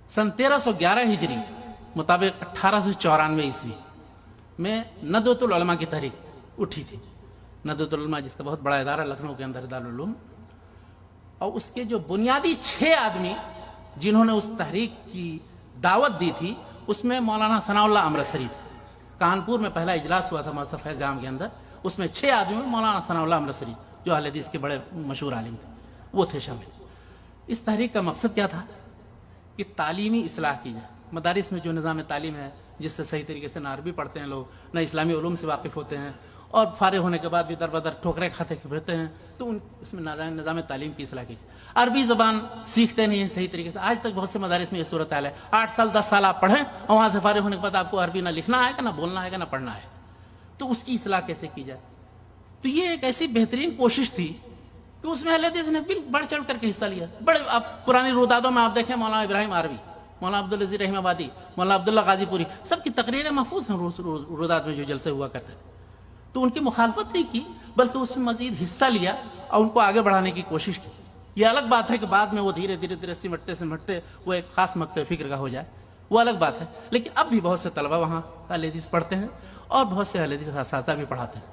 सन 1311 हिजरी मुताबिक 1894 ईस्वी में नदवतुल उलमा की तहरीक उठी थी। नदवतुल उलमा जिसका बहुत बड़ा इदारा लखनऊ के अंदर दारुल उलूम, और उसके जो बुनियादी 6 आदमी जिन्होंने उस तहरीक की दावत दी थी, उसमें मौलाना सनाउल्लाह अमृतसरी थे। कानपुर में पहला इजलास हुआ था मौसफ़ फैज़ आम के अंदर, उसमें 6 आदमी में मौलाना सनाउल्लाह अमृतसरी जो अहले हदीस के बड़े मशहूर आलिम थे वो थे शामिल। इस तहरीक का मकसद क्या था कि तालीमी इस्लाह की जाए। मदारिस में जो निज़ाम तालीम है, जिससे सही तरीके से ना अरबी पढ़ते हैं लोग, ना इस्लामी उलूम से वाकिफ़ होते हैं, और फारिग होने के बाद भी दर बदर ठोकरें खाते फिरते हैं, तो उसमें निज़ाम तालीम की इस्लाह की। अरबी ज़बान सीखते नहीं हैं सही तरीके से। आज तक बहुत से मदारिस में ये सूरत हाल है, 8 साल 10 साल आप पढ़ें और वहाँ से फारिग होने के बाद आपको अरबी ना लिखना आएगा, ना बोलना आएगा, ना पढ़ना आएगा। तो उसकी इस्लाह कैसे की जाए? तो ये एक ऐसी बेहतरीन कोशिश थी कि उसमें अहले हदीस ने बिल्कुल बढ़ चढ़ करके हिस्सा लिया। बड़े आप पुरानी रुदादों में आप देखें, मौलाना इब्राहिम आरवी, मौलाना अब्दुल अजीज रहमाबादी, मौलाना अब्दुल्ला गाजीपुरी, सबकी तकरीरें महफूज हैं रुदात में जो जलसे हुआ करते थे। तो उनकी मुखालफत नहीं की, बल्कि उसमें मजीद हिस्सा लिया और उनको आगे बढ़ाने की कोशिश की। ये अलग बात है कि बाद में वो धीरे धीरे सिमटते वो एक खास मकतब फिक्र का हो जाए, वो अलग बात है। लेकिन अब भी बहुत से तलबा वहाँ अहले हदीस पढ़ते हैं और बहुत से अहले हदीस असातिज़ा भी पढ़ाते हैं।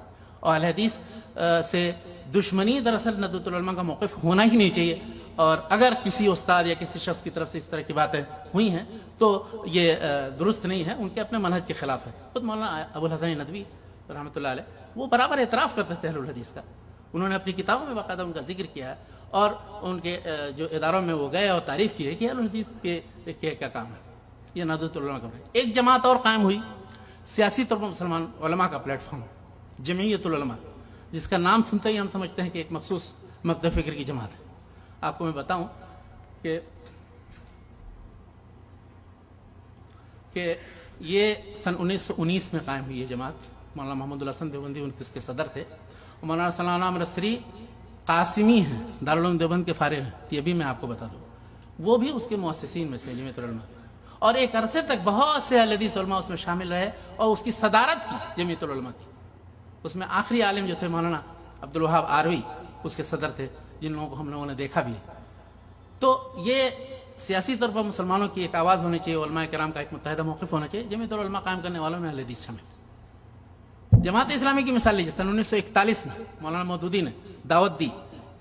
और अहले हदीस से दुश्मनी दरअसल नदवतुल उलमा का मौक़िफ़ होना ही नहीं चाहिए। और अगर किसी उस्ताद या किसी शख्स की तरफ से इस तरह की बातें हुई हैं तो ये दुरुस्त नहीं है, उनके अपने मनहज के ख़िलाफ़ है। खुद मौलाना अबुल हसन नदवी रहमतुल्लाह अलैह वो बराबर एतराफ़ करते थे अहलुल हदीस का। उन्होंने अपनी किताबों में बाकायदा उनका जिक्र किया है और उनके जो इदारों में वो गए और तारीफ़ की है कि अहलुल हदीस के क्या काम है। ये नदवतुल उलमा का एक जमात और कायम हुई, सियासी तौर पर मुसलमान उलमा का प्लेटफॉर्म, जमीयतुल उलमा, जिसका नाम सुनते ही हम समझते हैं कि एक मखसूस मकतब फ़िक्र की जमात है। आपको मैं बताऊं कि ये सन 1919 में कायम हुई है जमात। मौलाना मोहम्मदुल हसन देवबंदी उसके सदर थे। मौलाना सनाउल्लाह अमृतसरी कासिमी हैं, दारुल उलूम देवबंद के फारिग हैं, ये भी मैं आपको बता दूं। वो भी उसके मुअस्सिसीन में से जमीयतुल उलमा, और एक अरसे तक बहुत से अहले हदीस उलमा उसमें शामिल रहे और उसकी सदारत की जमीयतुल उलमा की। उसमें आखिरी आलिम जो थे मौलाना अब्दुल वहाब आरवी उसके सदर थे, जिन लोगों को हम लोगों ने देखा भी है। तो ये सियासी तौर पर मुसलमानों की एक आवाज़ होनी चाहिए, उलमा किराम का एक मुत्तहिदा मौक़िफ़ होना चाहिए। जमीयतुल उलमा कायम करने वालों में अहले हदीस शामिल। जमात इस्लामी की मिसाल लीजिए, सन 1941 में मौलाना मौदूदी ने दावत दी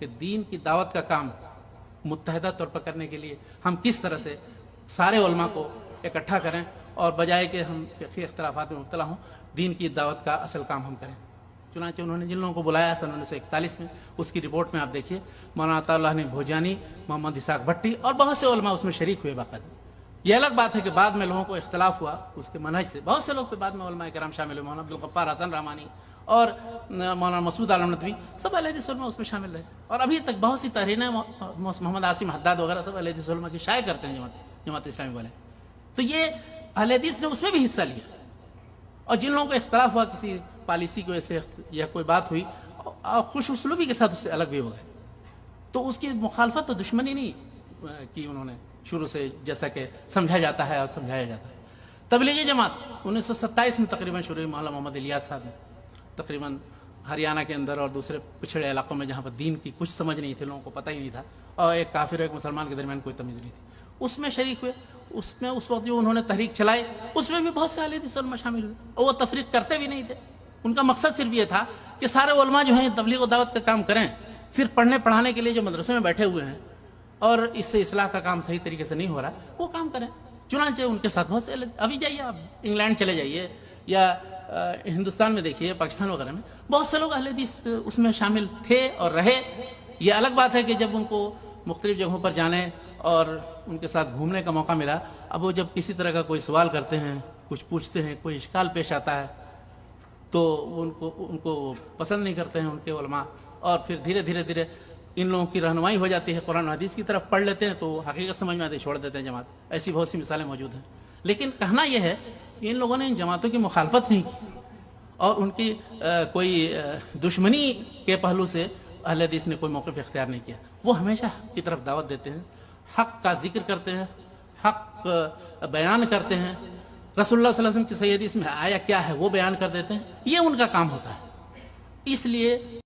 कि दीन की दावत का काम मुत्तहिदा तौर पर करने के लिए हम किस तरह से सारे उलमा को इकट्ठा करें और बजाय कि हम फ़िक़ही इख्तिलाफ़ात में मुब्तला हों, दीन की दावत का असल काम हम करें। चुनांचे उन्होंने जिन लोगों को बुलाया सन 1941 में, उसकी रिपोर्ट में आप देखिए मौलाना अताउल्लाह ने भोजानी, मोहम्मद इसाक भट्टी और बहुत से उलमा उसमें शरीक हुए बाकायदा। ये अलग बात है कि बाद में लोगों को इख्तलाफ हुआ उसके मनहज से, बहुत से लोग के बाद में उलमा किराम शामिल हुए, मौलाना अब्दुल गफ्फार हसन रहमानी और मौलाना मसूद आलम नदवी, सब अहले हदीस उलमा उसमें शामिल रहे। और अभी तक बहुत सी तहरीरें मोहम्मद आसिम हद्दाद वगैरह सब अहले हदीस उलमा की शाये करते हैं जमात इस्लामी वाले। तो ये अहले हदीस ने उसमें भी हिस्सा लिया। और जिन लोगों को इख्तलाफ हुआ किसी पॉलिसी की वजह से या कोई बात हुई, खुश उसलूबी के साथ उससे अलग भी हो गए, तो उसकी मुखालफत तो दुश्मनी नहीं की उन्होंने शुरू से, जैसा कि समझा जाता है और समझाया जाता है। तबलीगी जमात 1927 में तकरीबन शुरू हुई। मौलाना मोहम्मद इलियास साहब ने तकरीबन हरियाणा के अंदर और दूसरे पिछड़े इलाकों में जहाँ पर दीन की कुछ समझ नहीं थी, लोगों को पता ही नहीं था, और एक काफिर एक मुसलमान के दरमियान कोई तमीज़ नहीं थी, उसमें शरीक हुए। उसमें उस वक्त जो उन्होंने तहरीक चलाई उसमें भी बहुत से अहले हदीस उलमा शामिल हुए, और वो तफरीक करते भी नहीं थे। उनका मकसद सिर्फ ये था कि सारे उलमा जो हैं तबलीग और दावत का काम करें, सिर्फ पढ़ने पढ़ाने के लिए जो मदरसे में बैठे हुए हैं और इससे इस्लाह का काम सही तरीके से नहीं हो रहा, वो काम करें। चुनांचे उनके साथ बहुत से, अभी जाइए आप इंग्लैंड चले जाइए या हिंदुस्तान में देखिए, पाकिस्तान वगैरह में बहुत से लोग अहले हदीस उसमें शामिल थे और रहे। ये अलग बात है कि जब उनको मुख्तलिफ जगहों पर जाने और उनके साथ घूमने का मौका मिला, अब वो जब किसी तरह का कोई सवाल करते हैं, कुछ पूछते हैं, कोई इश्काल पेश आता है, तो उनको पसंद नहीं करते हैं उनके उलमा, और फिर धीरे धीरे इन लोगों की रहनुमाई हो जाती है, कुरान हदीस की तरफ पढ़ लेते हैं तो हकीकत समझ में आती है, छोड़ देते हैं जमात। ऐसी बहुत सी मिसालें मौजूद हैं। लेकिन कहना यह है कि इन लोगों ने इन जमातों की मुखालफत नहीं की और उनकी कोई दुश्मनी के पहलू से अहले हदीस ने कोई मौक़िफ़ इख्तियार नहीं किया। वो हमेशा हक़ की तरफ दावत देते हैं, हक़ का जिक्र करते हैं, हक़ बयान करते हैं, रसूलुल्लाह सल्लल्लाहु अलैहि वसल्लम की सही हदीस में आया क्या है वो बयान कर देते हैं। ये उनका काम होता है। इसलिए